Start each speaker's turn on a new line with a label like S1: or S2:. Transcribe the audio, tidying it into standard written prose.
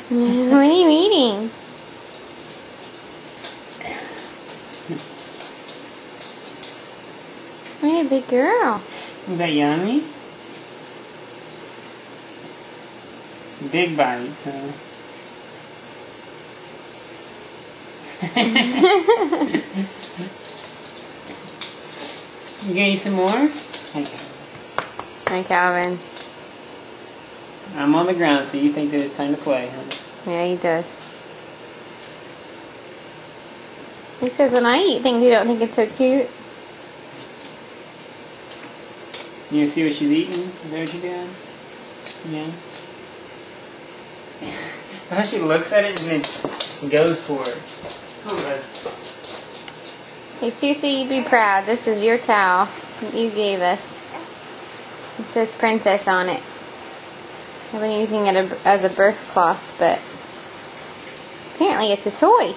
S1: What are you eating? What a big girl.
S2: Is that yummy? Big bites, huh? You gonna eat some more?
S1: Hi, Calvin.
S2: I'm on the ground, so you think that it's time to play, huh?
S1: Yeah, he does. He says, when I eat things, you don't think it's so cute?
S2: You gonna see what she's eating? Is that what you're doing? Yeah. How she looks at it and then goes for it. Oh,
S1: Hey, Susie, you'd be proud. This is your towel that you gave us. It says Princess on it. I've been using it as a birth cloth, but apparently it's a toy.